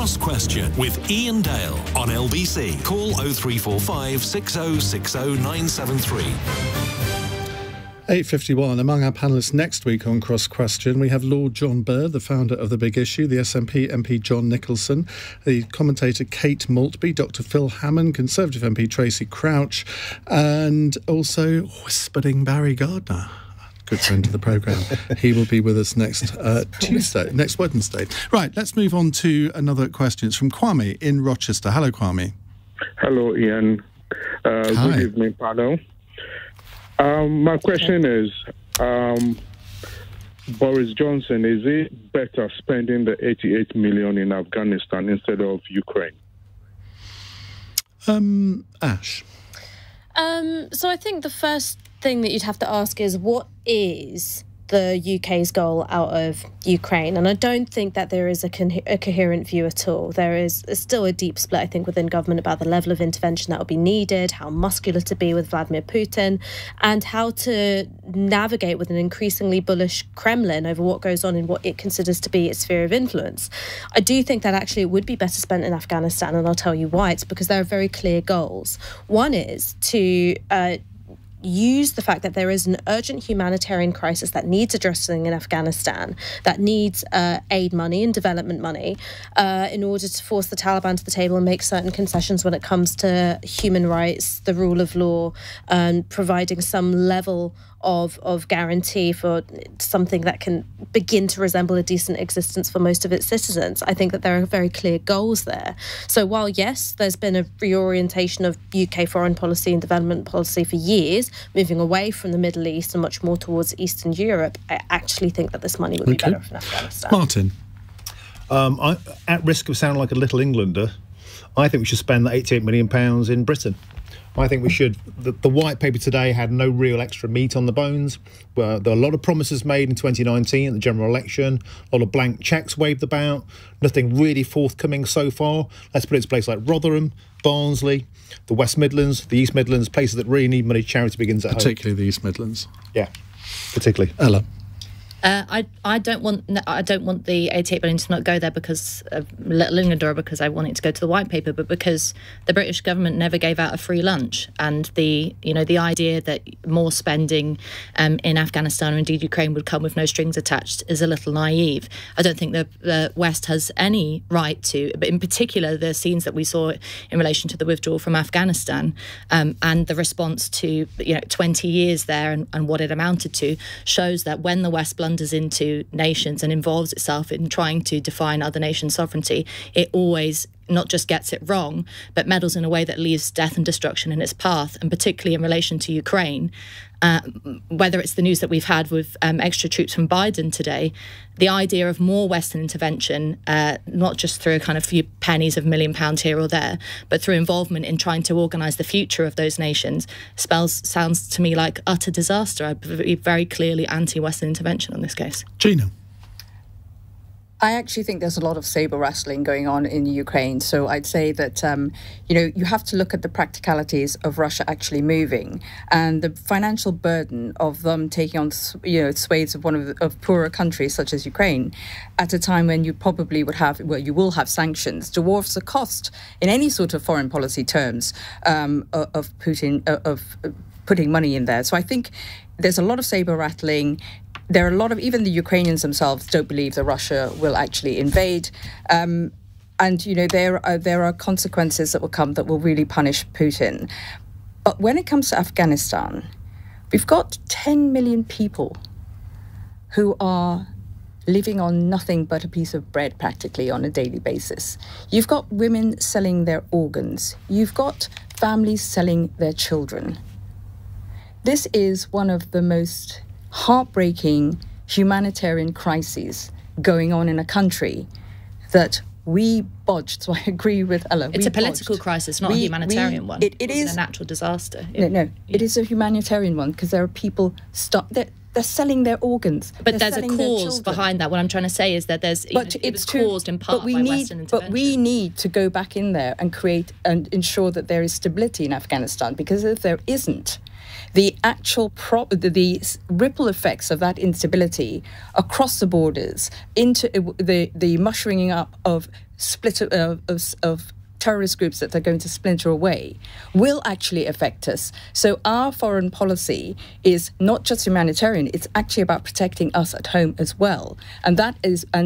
Cross Question with Iain Dale on LBC. Call 0345 6060 973. 8:51. Among our panellists next week on Cross Question, we have Lord John Bird, the founder of The Big Issue, the SNP MP John Nicholson, the commentator Kate Maltby, Dr Phil Hammond, Conservative MP Tracy Crouch, and also whispering Barry Gardner, good friend of the programme. He will be with us next Wednesday. Right, let's move on to another question. It's from Kwame in Rochester. Hello, Kwame. Hello, Ian. Good evening, panel. My question is, Boris Johnson, is it better spending the 88 million in Afghanistan instead of Ukraine? Ash? So I think the first thing that you'd have to ask is, what is the UK's goal out of Ukraine? And I don't think that there is a coherent view at all. There is still a deep split, I think, within government about the level of intervention that will be needed, how muscular to be with Vladimir Putin, and how to navigate with an increasingly bullish Kremlin over what goes on in what it considers to be its sphere of influence. I do think that actually it would be better spent in Afghanistan, and I'll tell you why. It's because there are very clear goals. One is to use the fact that there is an urgent humanitarian crisis that needs addressing in Afghanistan, that needs aid money and development money in order to force the Taliban to the table and make certain concessions when it comes to human rights, the rule of law, and providing some level of guarantee for something that can begin to resemble a decent existence for most of its citizens. I think that there are very clear goals there. So while, yes, there's been a reorientation of UK foreign policy and development policy for years, moving away from the Middle East and much more towards Eastern Europe, I actually think that this money would be better for Afghanistan. Martin? At risk of sounding like a little Englander, I think we should spend that £88 million in Britain. I think we should. The white paper today had no real extra meat on the bones. There were a lot of promises made in 2019 at the general election, a lot of blank cheques waved about, nothing really forthcoming so far. Let's put it to places like Rotherham, Barnsley, the West Midlands, the East Midlands, places that really need money. Charity begins at home. Particularly the East Midlands. Yeah, particularly. Ella? I don't want the 88 billion to not go there because of Little England or because I want it to go to the white paper, but because the British government never gave out a free lunch, and the idea that more spending in Afghanistan or indeed Ukraine would come with no strings attached is a little naive. I don't think the West has any right to, but in particular the scenes that we saw in relation to the withdrawal from Afghanistan and the response to 20 years there and what it amounted to shows that when the West blunders into nations and involves itself in trying to define other nations' sovereignty, it always not just gets it wrong, but meddles in a way that leaves death and destruction in its path, and particularly in relation to Ukraine. Whether it's the news that we've had with extra troops from Biden today, the idea of more Western intervention, not just through a kind of few pennies of £1 million here or there, but through involvement in trying to organise the future of those nations, sounds to me like utter disaster. I'd be very clearly anti-Western intervention on this case. Gina? I actually think there's a lot of saber wrestling going on in Ukraine. So I'd say that, you have to look at the practicalities of Russia actually moving and the financial burden of them taking on, swathes of one of poorer countries such as Ukraine at a time when you probably would have, you will have sanctions, dwarfs the cost in any sort of foreign policy terms of Putin, of putting money in there. So I think there's a lot of saber rattling. There are a lot of, even the Ukrainians themselves don't believe that Russia will actually invade. And, there are consequences that will come that will really punish Putin. But when it comes to Afghanistan, we've got 10 million people who are living on nothing but a piece of bread practically on a daily basis. You've got women selling their organs. You've got families selling their children. This is one of the most heartbreaking humanitarian crises going on in a country that we bodged. So I agree with Ella. It's a political crisis, not a humanitarian one. It is a natural disaster. No, it is a humanitarian one because there are people They're selling their organs. But there's a cause behind that. What I'm trying to say is that it was caused in part by Western intervention. But we need to go back in there and create and ensure that there is stability in Afghanistan, because if there isn't, the actual the ripple effects of that instability across the borders into the mushrooming up of of terrorist groups that are going to splinter away will actually affect us. So our foreign policy is not just humanitarian, it's actually about protecting us at home as well. And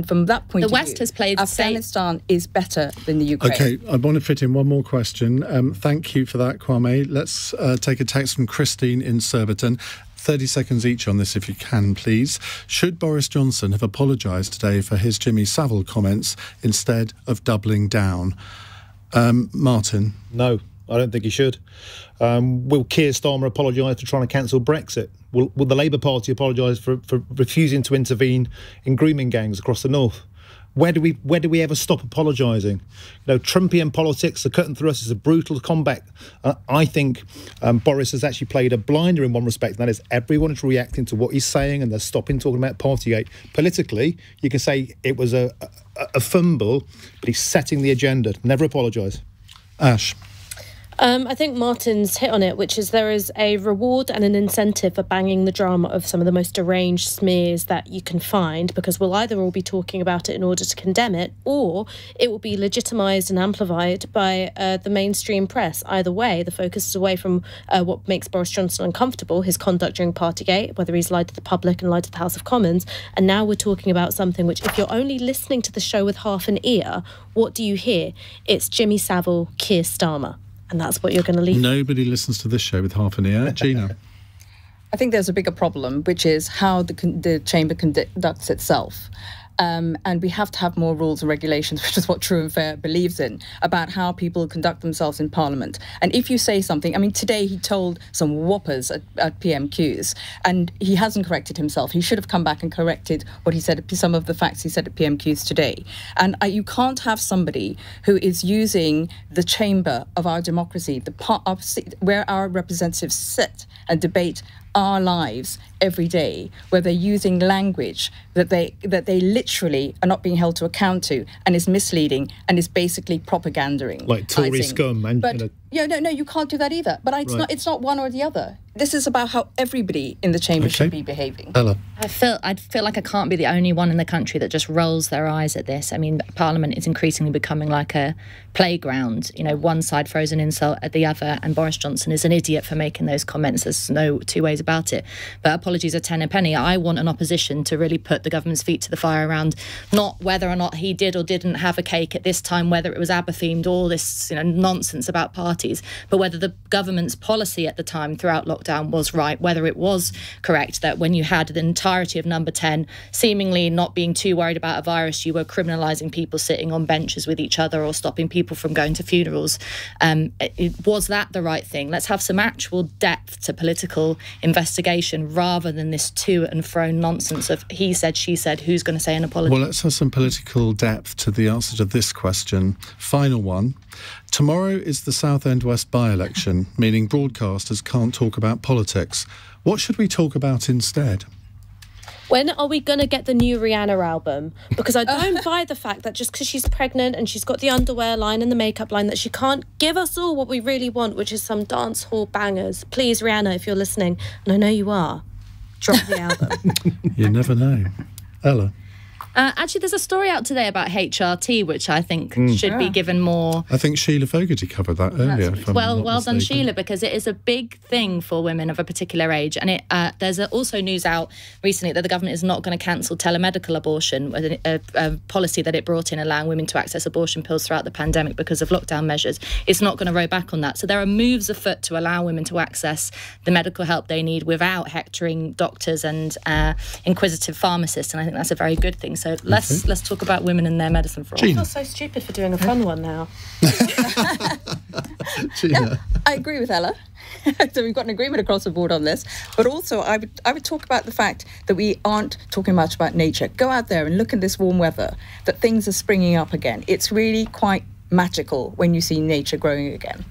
from that point of view, the West has played Afghanistan is better than the Ukraine. Okay, I want to fit in one more question. Thank you for that, Kwame. Let's take a text from Christine in Surbiton. 30 seconds each on this, if you can, please. Should Boris Johnson have apologised today for his Jimmy Savile comments instead of doubling down? Martin? No, I don't think he should. Will Keir Starmer apologise for trying to cancel Brexit? Will the Labour Party apologise for refusing to intervene in grooming gangs across the north? Where do we ever stop apologising? Trumpian politics are cutting through us. It's a brutal combat. I think Boris has actually played a blinder in one respect, and that is everyone is reacting to what he's saying and they're stopping talking about Partygate. Politically, you can say it was a fumble, but he's setting the agenda. Never apologise. Ash? I think Martin's hit on it, which is there is a reward and an incentive for banging the drama of some of the most deranged smears that you can find, because we'll either all be talking about it in order to condemn it, or it will be legitimised and amplified by the mainstream press. Either way, the focus is away from what makes Boris Johnson uncomfortable, his conduct during Partygate, whether he's lied to the public and lied to the House of Commons, and now we're talking about something which, if you're only listening to the show with half an ear, what do you hear? It's Jimmy Savile, Keir Starmer. And that's what you're going to leave. Nobody listens to this show with half an ear. Gina? I think there's a bigger problem, which is how the chamber conducts itself. And we have to have more rules and regulations, which is what True and Fair believes in, about how people conduct themselves in Parliament. And if you say something, I mean, today he told some whoppers at PMQs, and he hasn't corrected himself. He should have come back and corrected what he said, some of the facts he said at PMQs today. And you can't have somebody who is using the chamber of our democracy, where our representatives sit and debate our lives every day, where they're using language that they literally are not being held to account to, and is misleading and is basically propagandering. Like Tory scum. No, you can't do that either. But it's not one or the other. This is about how everybody in the chamber should be behaving. Ella? I feel like I can't be the only one in the country that just rolls their eyes at this. I mean, Parliament is increasingly becoming like a playground. One side throws an insult at the other, and Boris Johnson is an idiot for making those comments. There's no two ways about it. But apologies are 10 a penny. I want an opposition to really put the government's feet to the fire around not whether or not he did or didn't have a cake at this time, whether it was ABBA-themed, all this nonsense about parties, but whether the government's policy at the time throughout lockdown was right, whether it was correct that when you had the entirety of number 10 seemingly not being too worried about a virus, you were criminalising people sitting on benches with each other or stopping people from going to funerals. Was that the right thing? Let's have some actual depth to political investigation rather than this to and fro nonsense of he said, she said, who's going to say an apology? Well, let's have some political depth to the answer to this question. Final one. Tomorrow is the Southend West by-election, meaning broadcasters can't talk about politics. What should we talk about instead? When are we going to get the new Rihanna album? Because I don't buy the fact that just because she's pregnant and she's got the underwear line and the makeup line that she can't give us all what we really want, which is some dance hall bangers. Please, Rihanna, if you're listening, and I know you are, drop the album. You never know. Ella? Actually, there's a story out today about HRT, which I think should be given more... I think Sheila Fogarty covered that earlier. Well done, Sheila, because it is a big thing for women of a particular age. And there's also news out recently that the government is not going to cancel telemedical abortion, a policy that it brought in allowing women to access abortion pills throughout the pandemic because of lockdown measures. It's not going to row back on that. So there are moves afoot to allow women to access the medical help they need without hectoring doctors and inquisitive pharmacists. And I think that's a very good thing. So let's talk about women and their medicine for all. I feel so stupid for doing a fun one now. Yeah, I agree with Ella. So we've got an agreement across the board on this. But also, I would talk about the fact that we aren't talking much about nature. Go out there and look at this warm weather, that things are springing up again. It's really quite magical when you see nature growing again.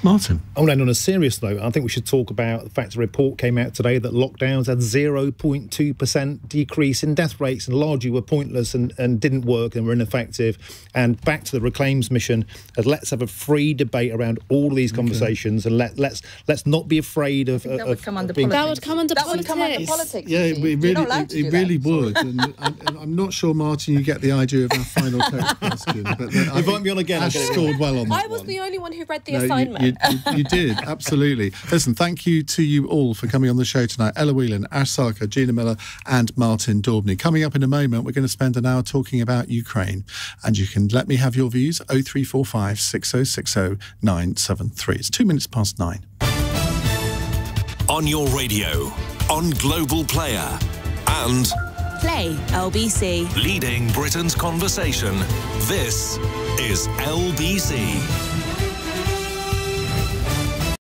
Martin. And on a serious note, I think we should talk about the fact a report came out today that lockdowns had 0.2% decrease in death rates and largely were pointless and didn't work and were ineffective. And back to the Reclaims mission, as let's have a free debate around all of these conversations, and let's not be afraid of that would come under being... politics. That would come under politics. Yeah, it really would. And I'm not sure, Martin, you get the idea of our final text question. But invite me on again. Ash scored well on that. I was the only one who read the assignment. You did, absolutely. Listen, thank you to you all for coming on the show tonight. Ella Whelan, Ash Sarkar, Gina Miller and Martin Daubney. Coming up in a moment, we're going to spend an hour talking about Ukraine. And you can let me have your views, 0345 6060 973. It's 2 minutes past 9. On your radio, on Global Player, and Play LBC. leading Britain's conversation. This is LBC.